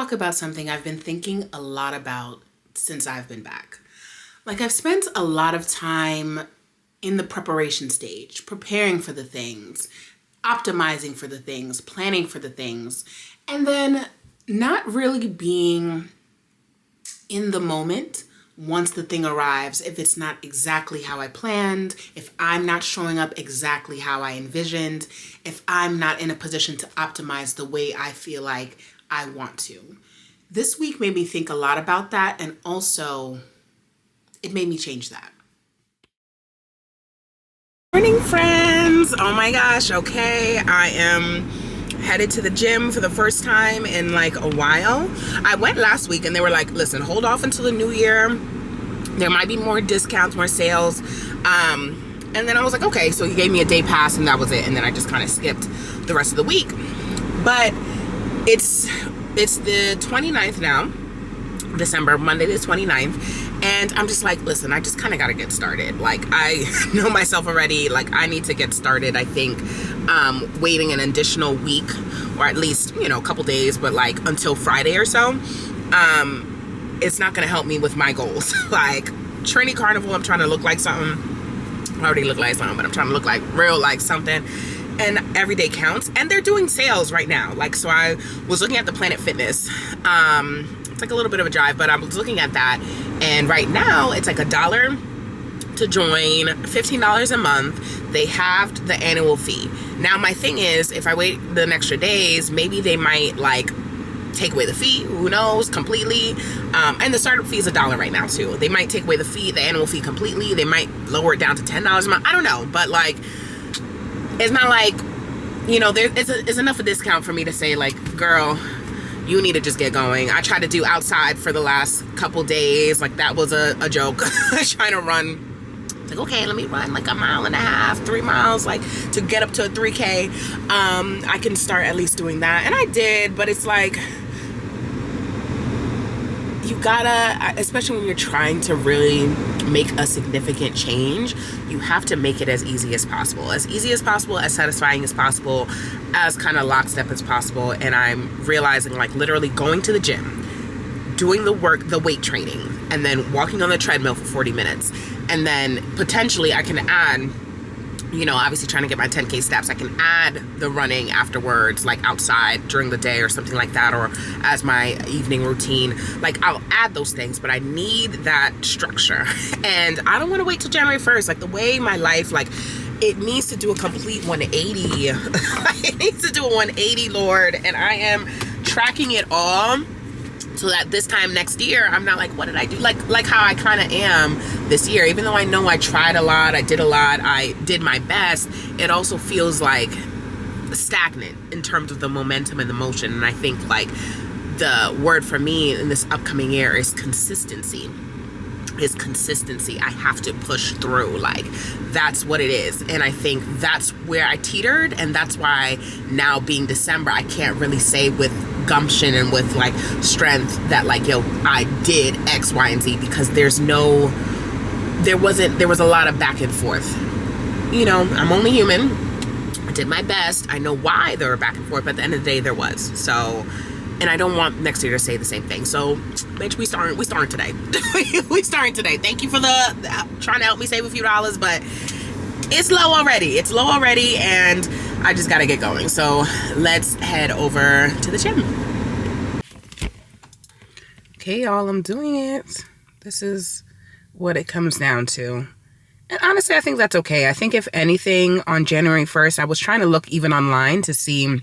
talk about something I've been thinking a lot about since I've been back. Like, I've spent a lot of time in the preparation stage, preparing for the things, optimizing for the things, planning for the things, and then not really being in the moment once the thing arrives, if it's not exactly how I planned, if I'm not showing up exactly how I envisioned, if I'm not in a position to optimize the way I feel like I want to. This week made me think a lot about that, and also it made me change that. Morning, friends. Oh my gosh. Okay, I am headed to the gym for the first time in like a while. I went last week and they were like, listen, hold off until the new year. There might be more discounts, more sales. And then I was like, okay, so he gave me a day pass and that was it. And then I just kind of skipped the rest of the week. But it's the 29th now, December, Monday the 29th. And I'm just like, listen, I just kind of got to get started. Like, I know myself already. Like, I need to get started. I think waiting an additional week, or at least, a couple days, but like until Friday or so, it's not going to help me with my goals. Like, Trinidad Carnival, I'm trying to look like something. I already look like something, but I'm trying to look like real like something. And every day counts. And they're doing sales right now. Like, so I was looking at the Planet Fitness. It's like a little bit of a drive, but I was looking at that. And right now, it's like $1 to join, $15 a month. They halved the annual fee. Now, my thing is, if I wait the extra days, maybe they might like take away the fee. Who knows? Completely. And the startup fee is $1 right now too. They might take away the annual fee completely. They might lower it down to $10 a month. I don't know, but like, it's not like, it's enough a discount for me to say like, girl, you need to just get going. I tried to do outside for the last couple days. Like, that was a joke. Trying to run. Like, okay, let me run like 1.5 miles, 3 miles, like to get up to a 3K. I can start at least doing that. And I did, but it's like, you gotta, especially when you're trying to really make a significant change, you have to make it as easy as possible, as satisfying as possible, as kind of lockstep as possible. And I'm realizing, like, literally going to the gym, doing the work, the weight training, and then walking on the treadmill for 40 minutes. And then potentially I can add, obviously trying to get my 10K steps, I can add the running afterwards, like outside during the day or something like that, or as my evening routine. Like, I'll add those things, but I need that structure. And I don't want to wait till January 1st. Like, the way my life, like, it needs to do a complete 180. It needs to do a 180, Lord. And I am tracking it all, so that this time next year, I'm not like, what did I do? Like how I kind of am this year. Even though I know I tried a lot, I did a lot, I did my best, it also feels like stagnant in terms of the momentum and the motion. And I think, like, the word for me in this upcoming year is consistency. I have to push through. Like, that's what it is. And I think that's where I teetered, and that's why now, being December, I can't really say with gumption and with like strength that like, I did X, Y, and Z, because there was a lot of back and forth. I'm only human. I did my best. I know why there were back and forth, but at the end of the day, there was. So, and I don't want next year to say the same thing. So, bitch, we starting today. We starting today. Thank you for trying to help me save a few dollars, but it's low already. And I just gotta get going. So let's head over to the gym. Okay, y'all, I'm doing it. This is what it comes down to. And honestly, I think that's okay. I think if anything, on January 1st, I was trying to look even online to see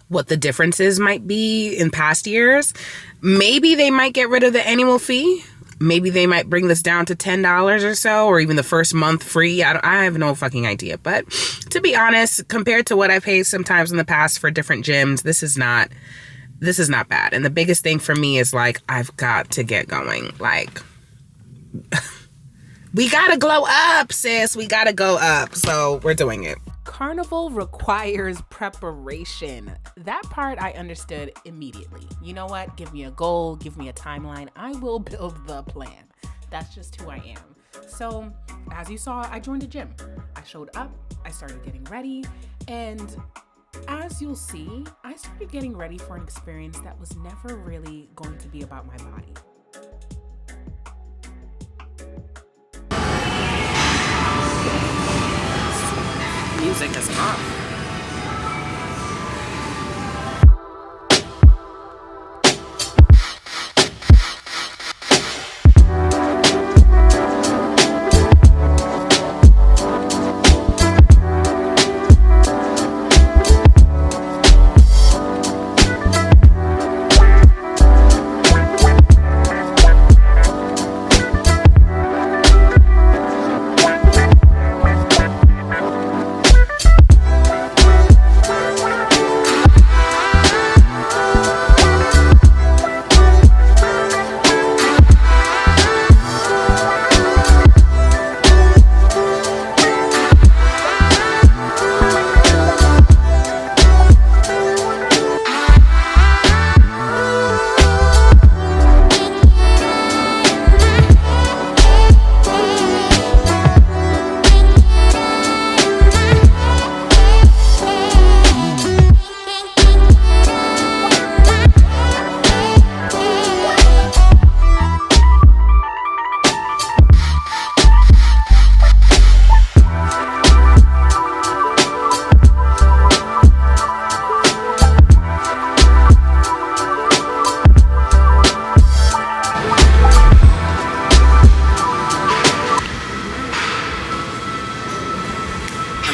what the differences might be in past years. Maybe they might get rid of the annual fee. Maybe they might bring this down to $10 or so, or even the first month free. I have no fucking idea. But to be honest, compared to what I paid sometimes in the past for different gyms, this is not bad. And the biggest thing for me is like, I've got to get going. Like, we gotta glow up, sis. We gotta go up. So we're doing it. Carnival requires preparation. That part I understood immediately. You know what? Give me a goal, give me a timeline. I will build the plan. That's just who I am. So, as you saw, I joined a gym. I showed up, I started getting ready, and As you'll see, I started getting ready for an experience that was never really going to be about my body. Music is off.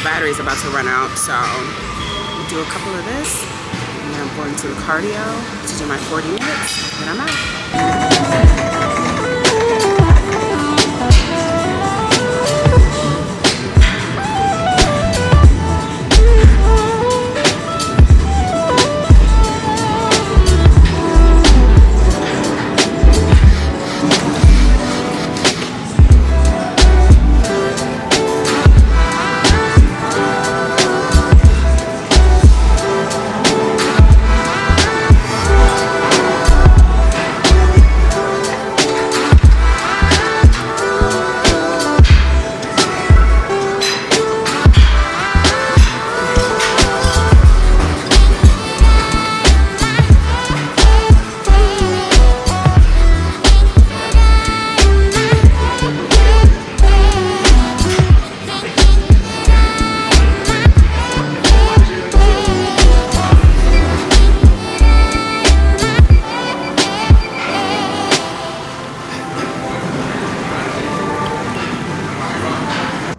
Battery's about to run out, so I'll do a couple of this, and then I'm going to the cardio to do my 40 minutes, and I'm out.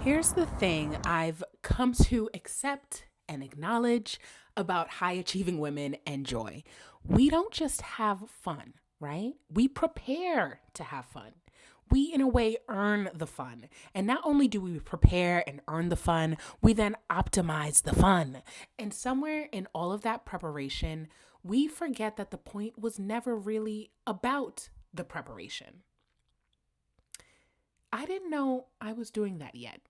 Here's the thing I've come to accept and acknowledge about high achieving women and joy. We don't just have fun, right? We prepare to have fun. We, in a way, earn the fun. And not only do we prepare and earn the fun, we then optimize the fun. And somewhere in all of that preparation, we forget that the point was never really about the preparation. I didn't know I was doing that yet.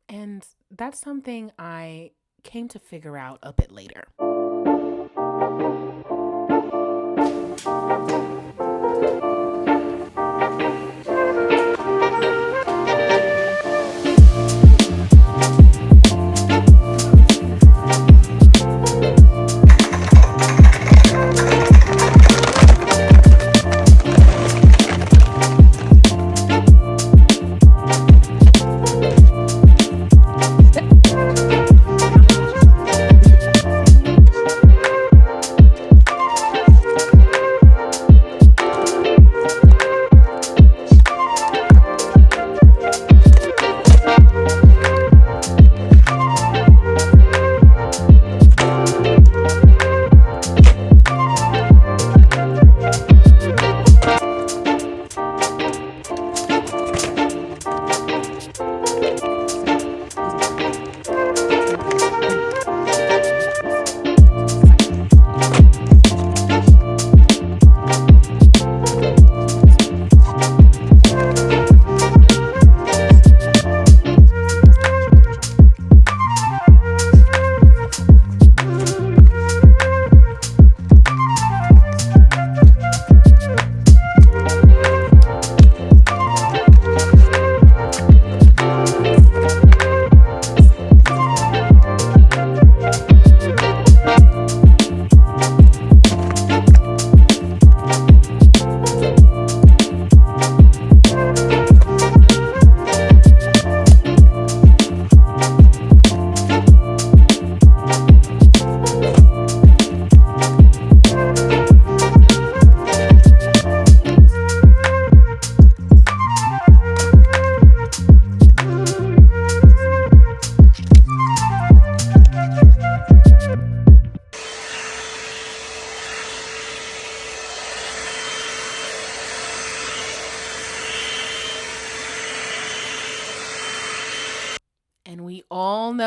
And that's something I came to figure out a bit later.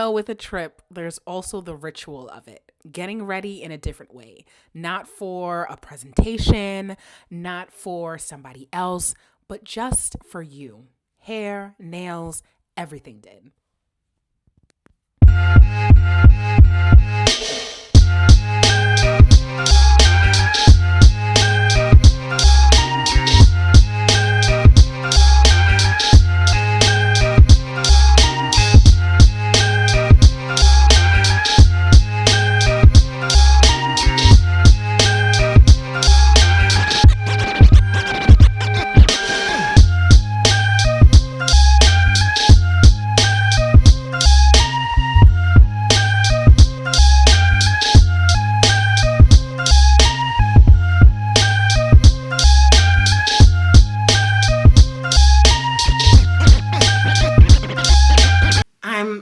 know with a trip, there's also the ritual of it. Getting ready in a different way. Not for a presentation, not for somebody else, but just for you. Hair, nails, everything did.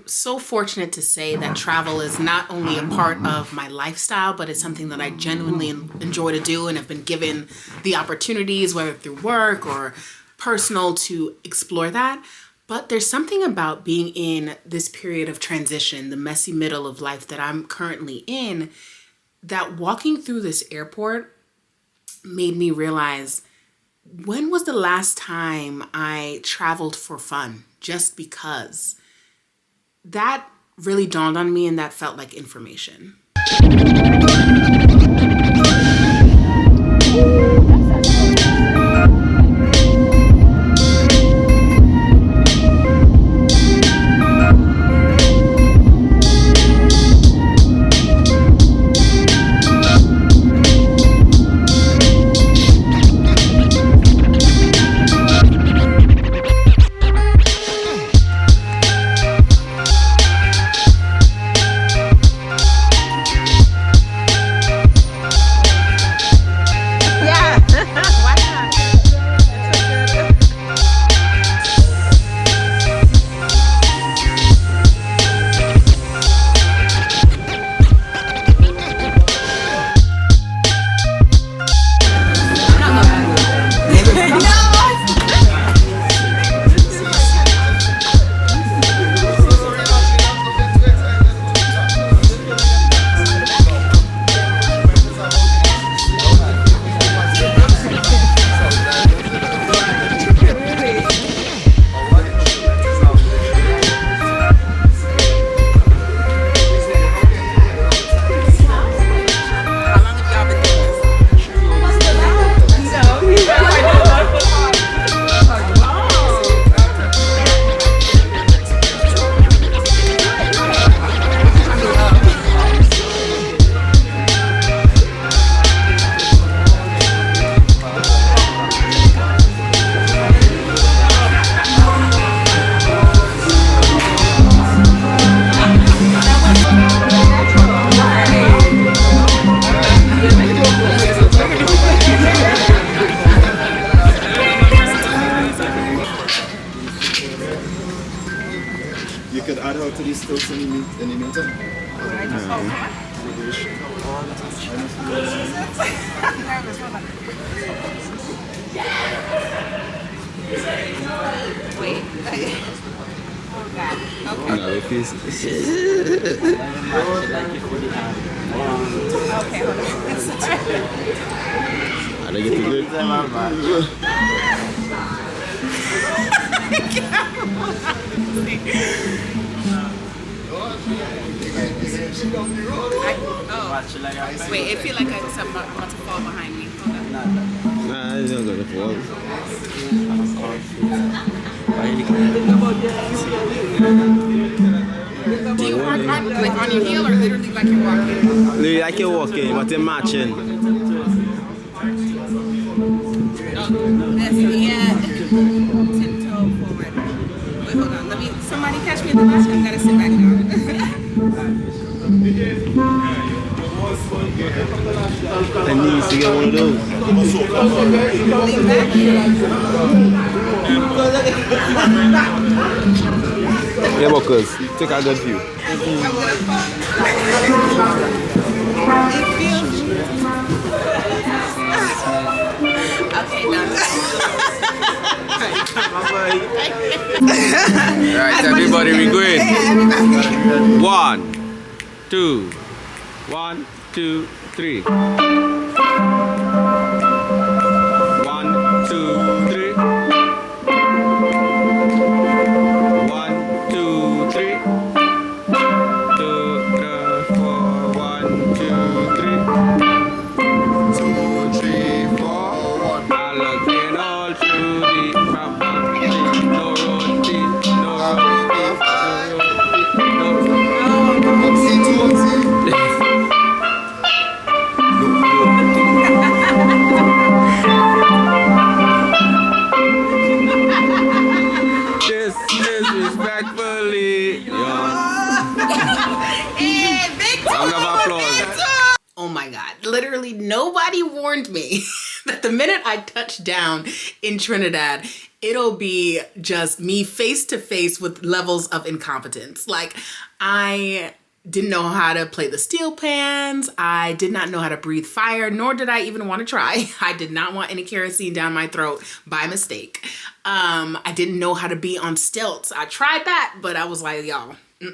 So fortunate to say that travel is not only a part of my lifestyle, but it's something that I genuinely enjoy to do and have been given the opportunities, whether through work or personal, to explore that. But there's something about being in this period of transition, the messy middle of life that I'm currently in, that walking through this airport made me realize, when was the last time I traveled for fun just because? That really dawned on me, and that felt like information. Wait, it feels like something about to fall behind me. Hold on. Nah, it's not gonna fall. Do you walk on your heel or literally like you're walking? Literally like you're walking, but you're matching. That's tiptoe forward. Wait, hold on. Somebody catch me in the last one. I gotta sit back now. I need to get one of those. Yeah, because take a good view. Okay, now. Alright, everybody, we going. 1, 2, 1, 2, 3. 1, 2, 3. 1, 2, 3. 2, 3, 4. 1, 2, 3. 2, 3, 4. I look in all through the property. No roti, no roti, no Disrespectfully, round of applause. Oh my God, literally nobody warned me that the minute I touch down in Trinidad, it'll be just me face to face with levels of incompetence. Like, I didn't know how to play the steel pans. I did not know how to breathe fire, nor did I even want to try. I did not want any kerosene down my throat by mistake. I didn't know how to be on stilts. I tried that, but I was like, y'all, we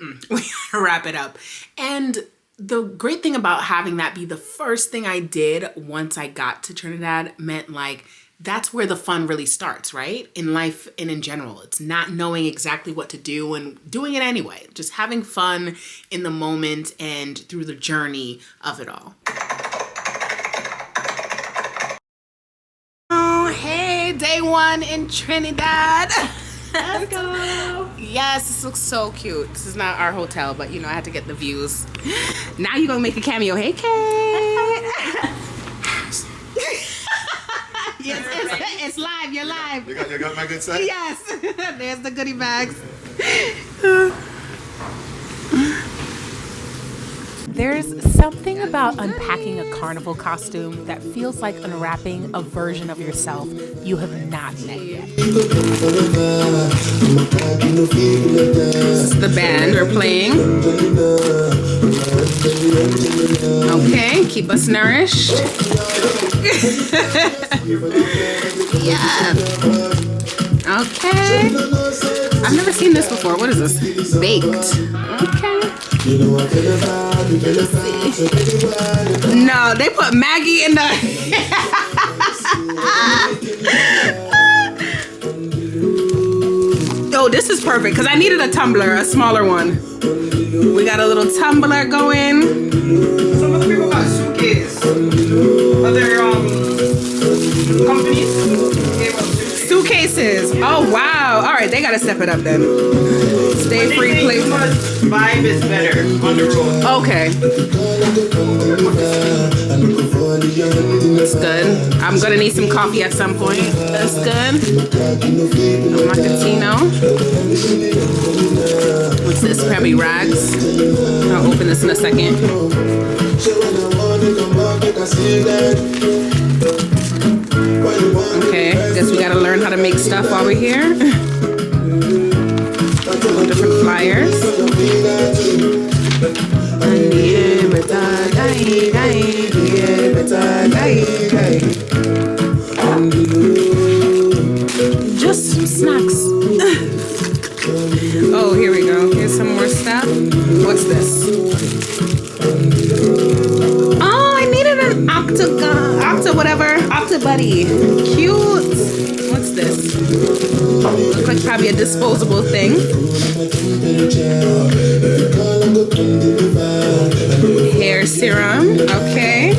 gotta wrap it up. And the great thing about having that be the first thing I did once I got to Trinidad meant like, that's where the fun really starts, right? In life and in general. It's not knowing exactly what to do and doing it anyway. Just having fun in the moment and through the journey of it all. Oh, hey, day one in Trinidad. Let's go. Yes, this looks so cute. This is not our hotel, but you know, I had to get the views. Now you're gonna make a cameo. Hey, Kate. Yes, it's live. You're live. You got my good side? Yes. There's the goodie bags. There's something about unpacking a carnival costume that feels like unwrapping a version of yourself you have not met yet. This is the band we're playing. Okay, keep us nourished. Yeah. Okay. I've never seen this before. What is this? Baked. Okay. Let's see. No, they put Maggie in the... Oh, this is perfect because I needed a tumbler, a smaller one. We got a little tumbler going. Some other people got suitcase. Other companies gave us Suitcases. Oh, wow. All right, they got to step it up then. Stay free, please. Vibe is better on the road. Okay. That's good. I'm going to need some coffee at some point. That's good. A macchiato. What's this? Probably rags. I'll open this in a second. Okay, guess we gotta learn how to make stuff while we're here. Different flyers. Just some snacks. Oh, here we go. Here's some more stuff. What's this? Oh, I needed an Octa buddy. Cute. What's this? Looks like probably a disposable thing. Hair serum. Okay.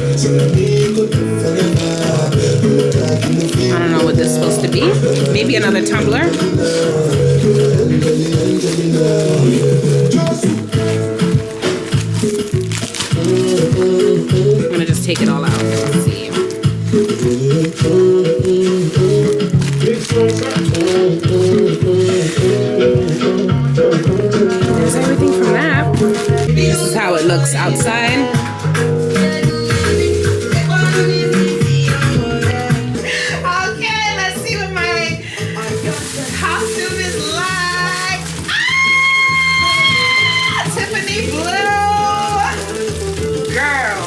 I don't know what this is supposed to be. Maybe another tumbler. I'm gonna just take it all out. Let's see. There's everything from that. This is how it looks outside. Okay, let's see what my costume is like. Ah! Tiffany blue. Girl.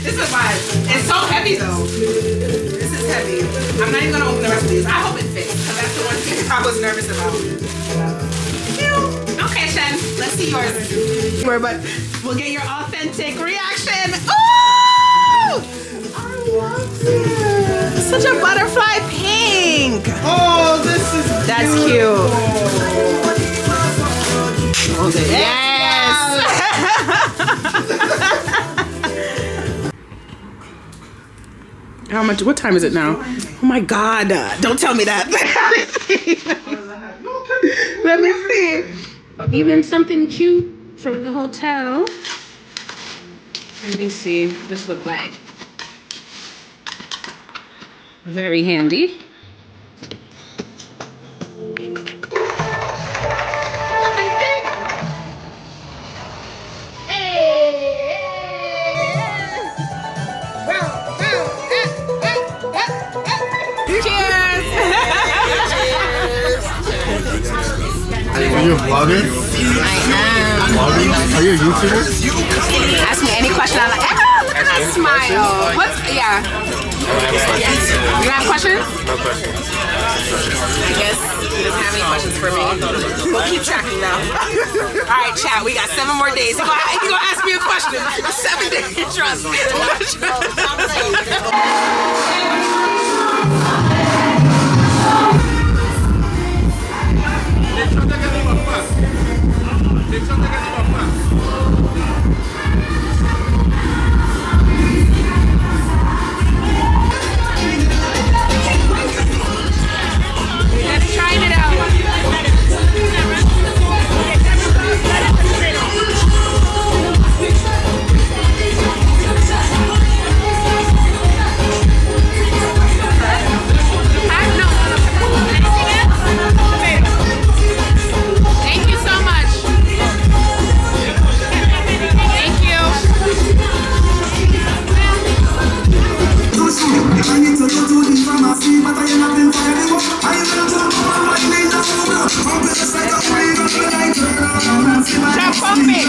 This is why it's so heavy though. This is heavy. was nervous about. Okay, Shen, let's see yours. But we'll get your authentic reaction. Oh! I love this. Such a butterfly pink. Oh, this is That's cute. Okay. Yes. How much? What time is it now? Oh my God! Don't tell me that. Let me see. Even something cute from the hotel. Let me see. This looks like very handy. Are you a vlogger? I am. Vlogging? Are you a YouTuber? Ask me any question. I'm like, ah, look at that smile. What's, yeah. You have questions? No questions. I guess he doesn't have any questions for me. We'll keep tracking now. All right, chat. We got 7 more days. He's gonna ask me a question. 7 days. Trust me. Trying it out. Thank you so much. Thank you. Jump on me.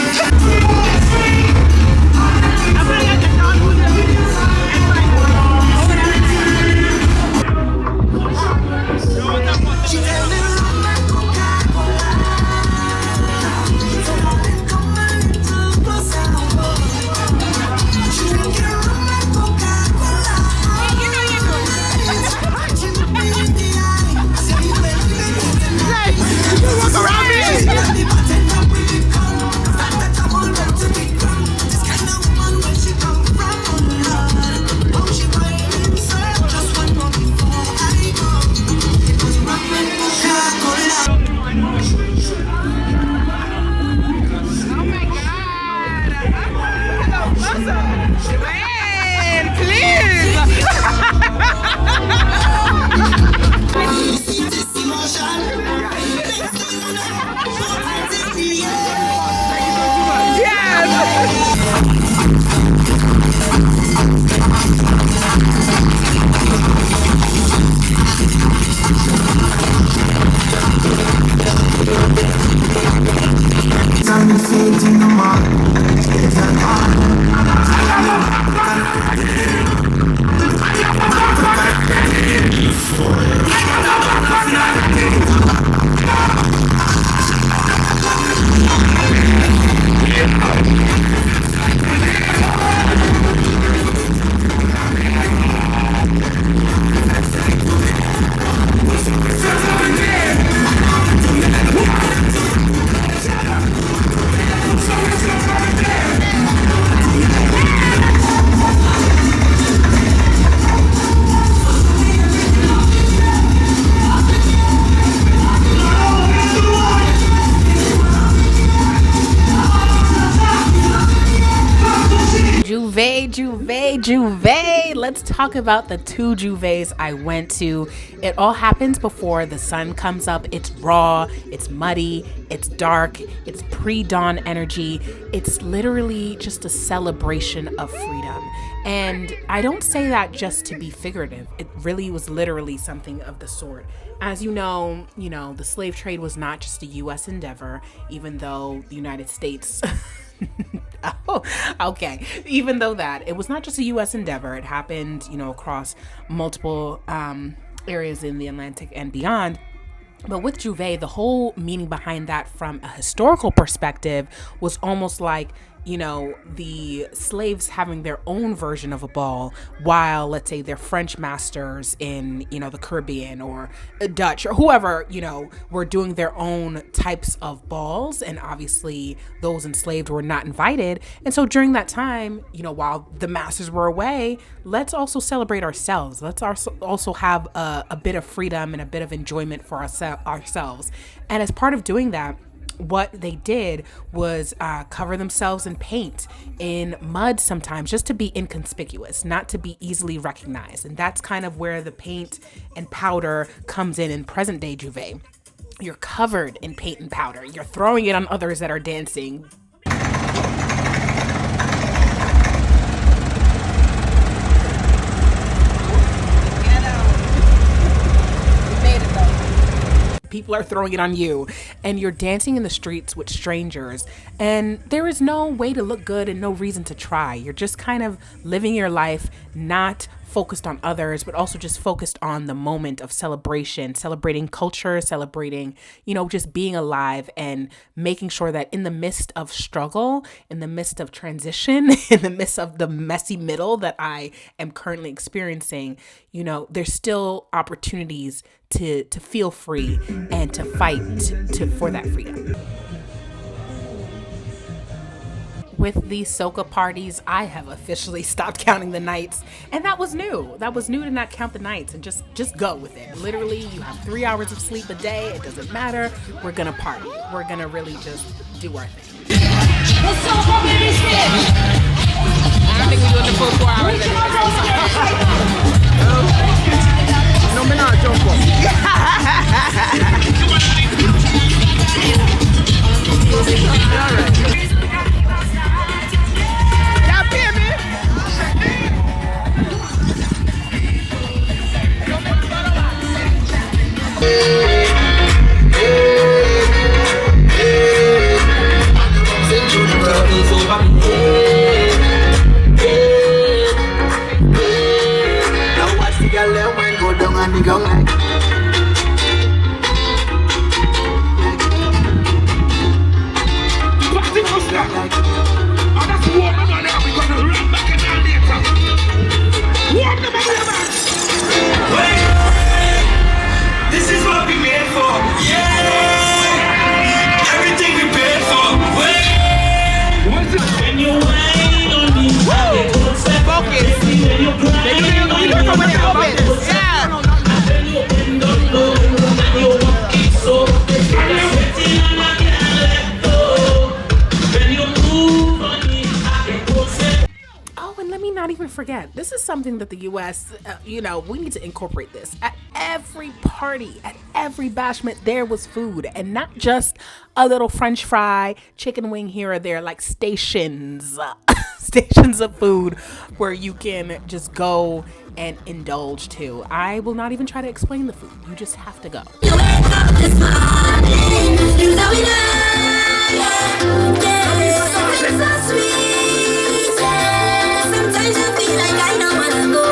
Juve. Let's talk about the 2 Juves I went to. It all happens before the sun comes up. It's raw, it's muddy, it's dark, it's pre-dawn energy. It's literally just a celebration of freedom. And I don't say that just to be figurative. It really was literally something of the sort. As you know, the slave trade was not just a U.S. endeavor, even though the United States oh, okay. Even though that, it was not just a U.S. endeavor. It happened, across multiple areas in the Atlantic and beyond. But with Juve, the whole meaning behind that from a historical perspective was almost like, you know, the slaves having their own version of a ball, while, let's say, their French masters in, you know, the Caribbean or Dutch or whoever, you know, were doing their own types of balls. And obviously those enslaved were not invited. And so during that time, you know, while the masters were away, let's also celebrate ourselves. Let's also have a bit of freedom and a bit of enjoyment for ourselves. And as part of doing that, what they did was cover themselves in paint, in mud sometimes, just to be inconspicuous, not to be easily recognized. And that's kind of where the paint and powder comes in present day Juve. You're covered in paint and powder. You're throwing it on others that are dancing. People are throwing it on you, and you're dancing in the streets with strangers, and there is no way to look good and no reason to try. You're just kind of living your life, not focused on others, but also just focused on the moment of celebration, celebrating culture, celebrating, you know, just being alive, and making sure that in the midst of struggle, in the midst of transition, in the midst of the messy middle that I am currently experiencing, you know, there's still opportunities to feel free and to fight for that freedom. With these soca parties, I have officially stopped counting the nights, and that was new. That was new to not count the nights and just go with it. Literally, you have 3 hours of sleep a day. It doesn't matter. We're gonna party. We're gonna really just do our thing. I don't think we're doing the full 4 hours. No, me not jump up. All right. Now watch the girl let one go down and the go like. This is what we made for. Yeah! Everything we paid for. What's it? When you whine on me, Focus. They do it from when they open. Yeah. then you bend down low, and you walk it so. And you're sweating and I can't let go. When you move on me, I can go set. Oh, and let me not even forget, this is something that the U.S., you know, we need to incorporate this. At every party, at every bashment, there was food, and not just a little French fry, chicken wing here or there, like stations, stations of food where you can just go and indulge to. I will not even try to explain the food. You just have to go. You wake up this morning, you know it all, yeah. It's so sweet, yeah. Sometimes you feel like I don't wanna go.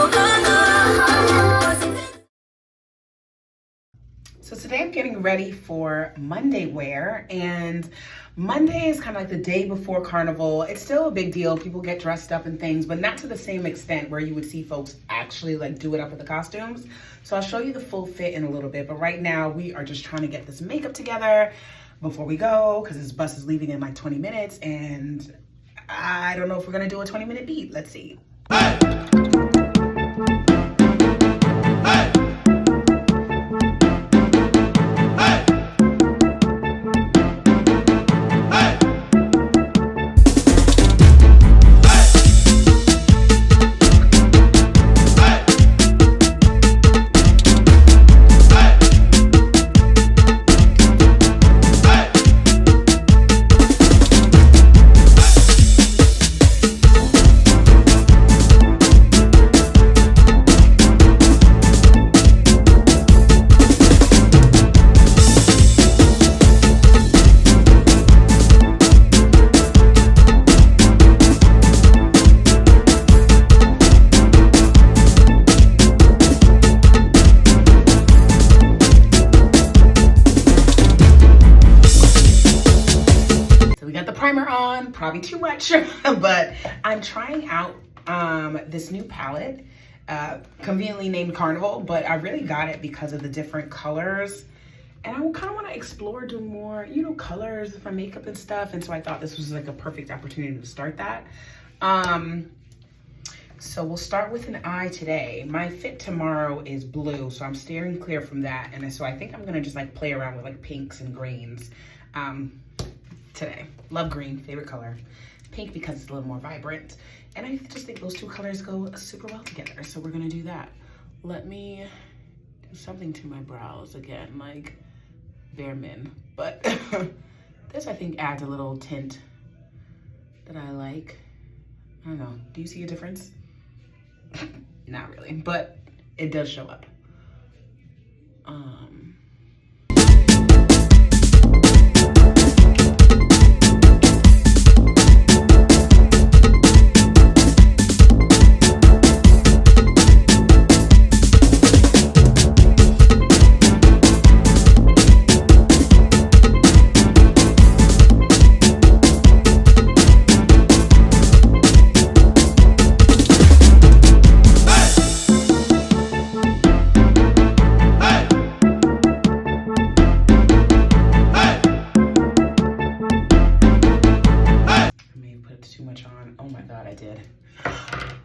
So today I'm getting ready for Monday wear, and Monday is kind of like the day before Carnival. It's still a big deal. People get dressed up and things, but not to the same extent where you would see folks actually like do it up with the costumes. So I'll show you the full fit in a little bit, but right now we are just trying to get this makeup together before we go, because this bus is leaving in like 20 minutes, and I don't know if we're gonna do a 20-minute beat. Let's see. primer on, probably too much, but I'm trying out this new palette, conveniently named Carnival, but I really got it because of the different colors. And I kind of want to explore doing more, you know, colors for makeup and stuff. And so I thought this was like a perfect opportunity to start that. So we'll start with an eye today. My fit tomorrow is blue, so I'm steering clear from that. And so I think I'm gonna just like play around with like pinks and greens today. Love green, favorite color. Pink because it's a little more vibrant. And I just think those two colors go super well together. So we're gonna do that. Let me do something to my brows again, like bare min. But this I think adds a little tint that I like. I don't know, do you see a difference? Not really, but it does show up.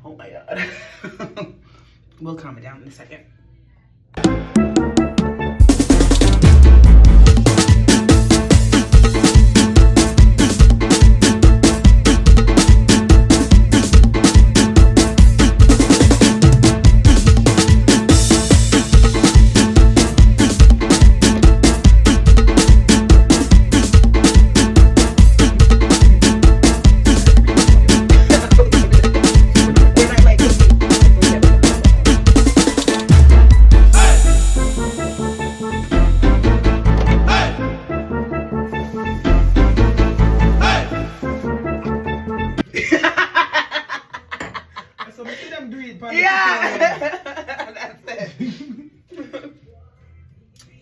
Oh my God. We'll calm it down in a second.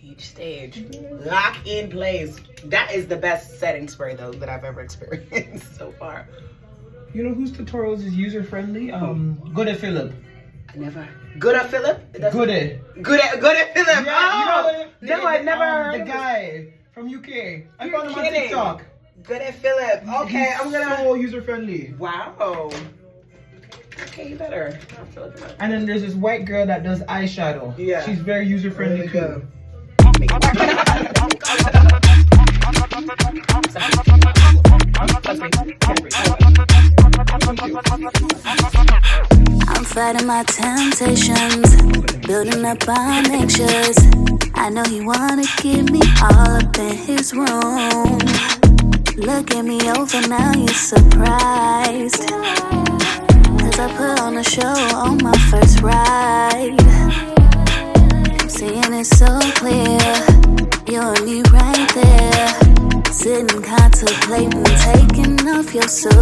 Each stage, lock in place. That is the best setting spray though that I've ever experienced so far. You know whose tutorials is user friendly? Good at Philip. I never. Good at Philip? Good at Philip. Yeah, Oh, you know, no, I've never heard the of guy from UK. I You're found him on kidding. TikTok. Good at Philip. Okay, I'm gonna. So user friendly. Wow. Okay, you better. I'll have to look him up. And then there's this white girl that does eyeshadow. Yeah. She's very user friendly too. I'm fighting my temptations, building up on anxious. I know he wanna get me all up in his room. Looking me over now, you're surprised. Cause I put on a show on my first ride. I'm seeing it so clear, you and me right there. Sitting contemplating, taking off your suit.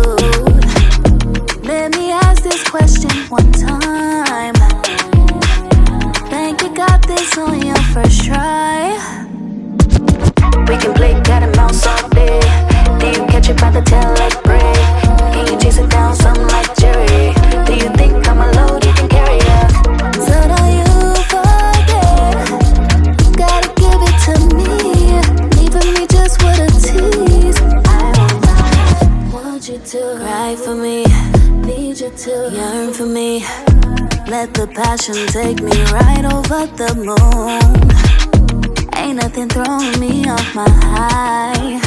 Let me ask this question one time. Think you got this on your first try? We can play cat and mouse all day. Then you catch it by the tail like Bray. Can you chase it down something like Jerry? Do you think I'm a load you can carry up? So don't you forget, gotta give it to me. Leaving me just with a tease. I want you to cry for me, need you to yearn for me. Let the passion take me right over the moon. Ain't nothing throwing me off my high.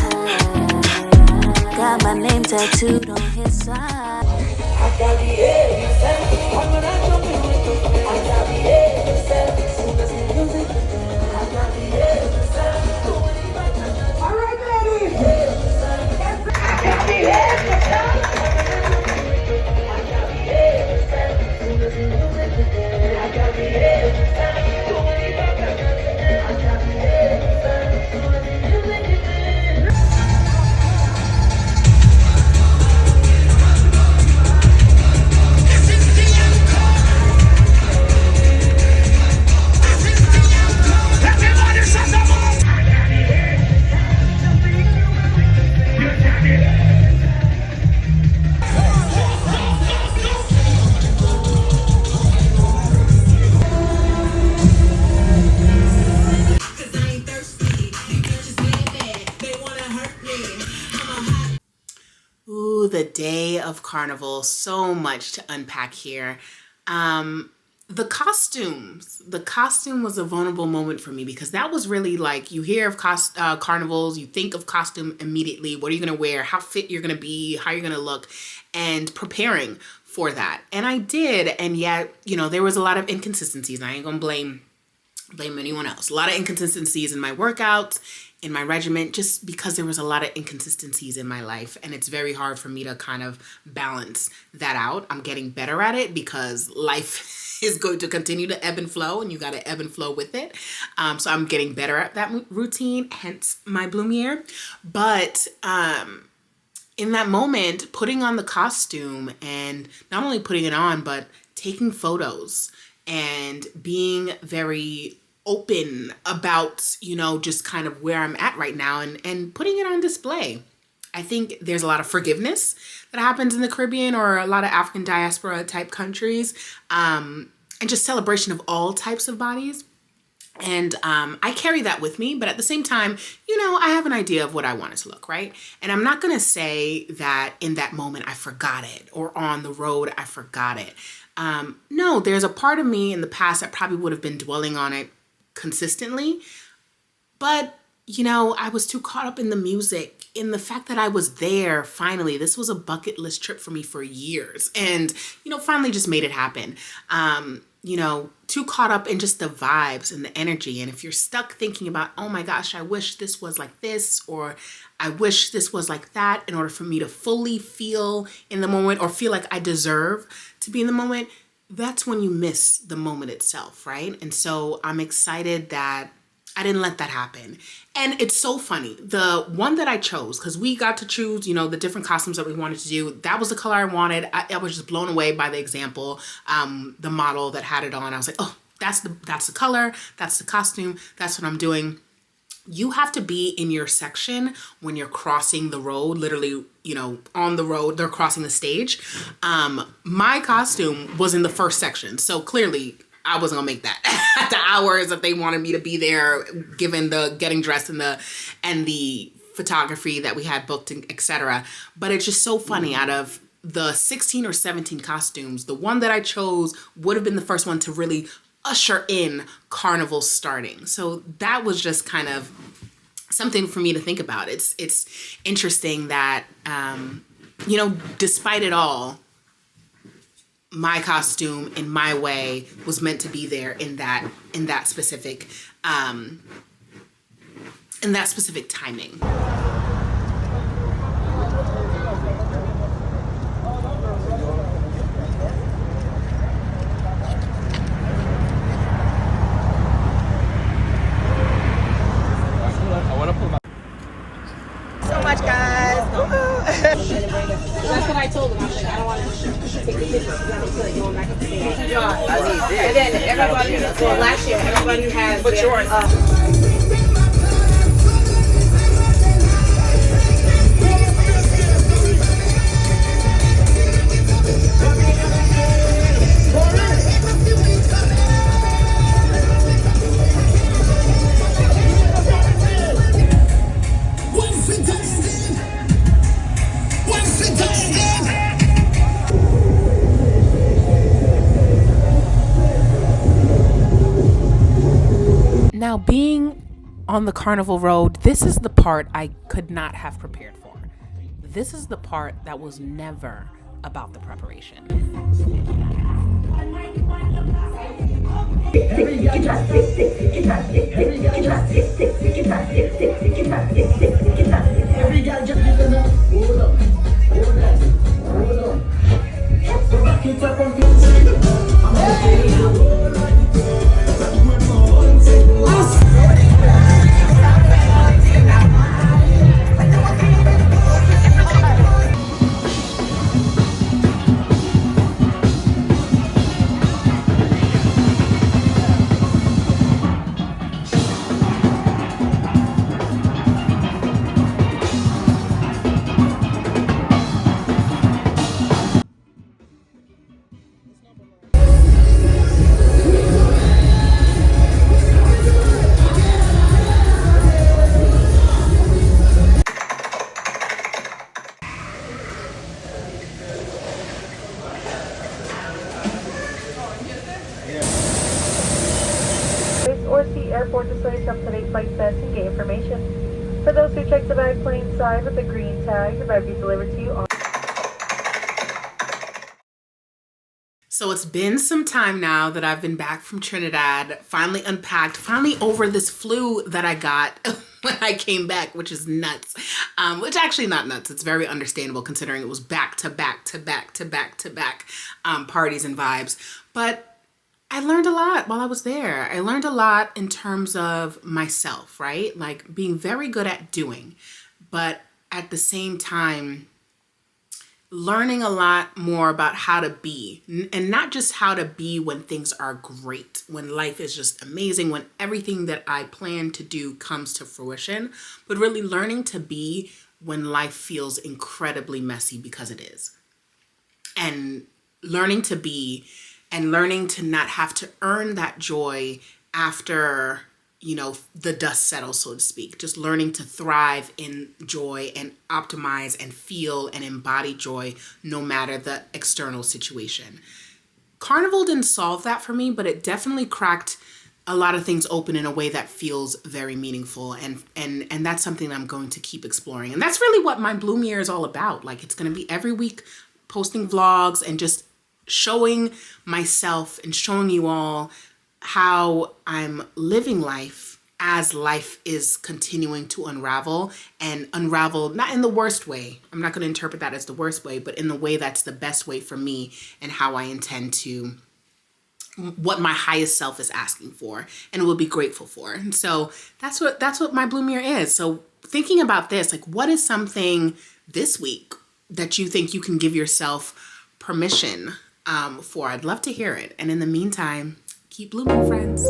Got my name tattooed on his side. I got the edge, I'm gonna jump in with you. I got the edge, as soon as the music, I got the edge. All right, baby. I got the edge. the day of Carnival. So much to unpack here. The costume was a vulnerable moment for me because that was really like, you hear of carnivals, you think of costume immediately. What are you going to wear? How fit you're going to be? How you're going to look? And preparing for that. And I did. And yet, you know, there was a lot of inconsistencies. I ain't going to blame anyone else. A lot of inconsistencies in my workouts, in my regimen, just because there was a lot of inconsistencies in my life. And it's very hard for me to kind of balance that out. I'm getting better at it because life is going to continue to ebb and flow, and you got to ebb and flow with it. So I'm getting better at that routine, hence my Blumiere. But in that moment, putting on the costume and not only putting it on, but taking photos and being very open about, you know, just kind of where I'm at right now and putting it on display. I think there's a lot of forgiveness that happens in the Caribbean or a lot of African diaspora type countries, and just celebration of all types of bodies. And I carry that with me, but at the same time, you know, I have an idea of what I want it to look, right? And I'm not gonna say that in that moment I forgot it, or on the road I forgot it. No, there's a part of me in the past that probably would have been dwelling on it consistently, but you know, I was too caught up in the music, in the fact that I was there finally. This was a bucket list trip for me for years, and you know, finally just made it happen. You know, too caught up in just the vibes and the energy. And if you're stuck thinking about, oh my gosh, I wish this was like this, or I wish this was like that, in order for me to fully feel in the moment or feel like I deserve to be in the moment, that's when you miss the moment itself, right? And so I'm excited that I didn't let that happen. And it's so funny. The one that I chose, because we got to choose, you know, the different costumes that we wanted to do. That was the color I wanted. I was just blown away by the example, the model that had it on. I was like, oh, that's the color, that's the costume, that's what I'm doing. You have to be in your section when you're crossing the road, literally, you know, on the road, they're crossing the stage. My costume was in the first section. So clearly I wasn't gonna make that at the hours that they wanted me to be there, given the getting dressed and the photography that we had booked, etc. But it's just so funny. Out of the 16 or 17 costumes, the one that I chose would have been the first one to really usher in Carnival starting. So that was just kind of something for me to think about. It's interesting that, you know, despite it all, my costume in my way was meant to be there in that specific timing. So much, guys. That's what I told them. I was like, I don't want to take the pictures because I feel like going back up the stage. And then everybody, well, last year, everybody has yours. Now, being on the Carnival Road, this is the part I could not have prepared for. This is the part that was never about the preparation. pizza bag plain size with the green tag. The bag be delivered to you on. So it's been some time now that I've been back from Trinidad, finally unpacked, finally over this flu that I got when I came back, which is nuts. Which actually not nuts. It's very understandable considering it was back to back parties and vibes. But I learned a lot while I was there. I learned a lot in terms of myself, right? Like being very good at doing, but at the same time, learning a lot more about how to be, and not just how to be when things are great, when life is just amazing, when everything that I plan to do comes to fruition, but really learning to be when life feels incredibly messy because it is. And learning to be and learning to not have to earn that joy after, you know, the dust settles, so to speak. Just learning to thrive in joy and optimize and feel and embody joy no matter the external situation. Carnival didn't solve that for me, but it definitely cracked a lot of things open in a way that feels very meaningful. And that's something that I'm going to keep exploring. And that's really what my Bloom Year is all about. Like, it's going to be every week posting vlogs and just showing myself and showing you all how I'm living life as life is continuing to unravel, and unravel not in the worst way. I'm not going to interpret that as the worst way, but in the way that's the best way for me and how I intend to, what my highest self is asking for and will be grateful for. And so that's what my Bloom Year is. So thinking about this, like, what is something this week that you think you can give yourself permission for? I'd love to hear it. And in the meantime, keep blooming, friends.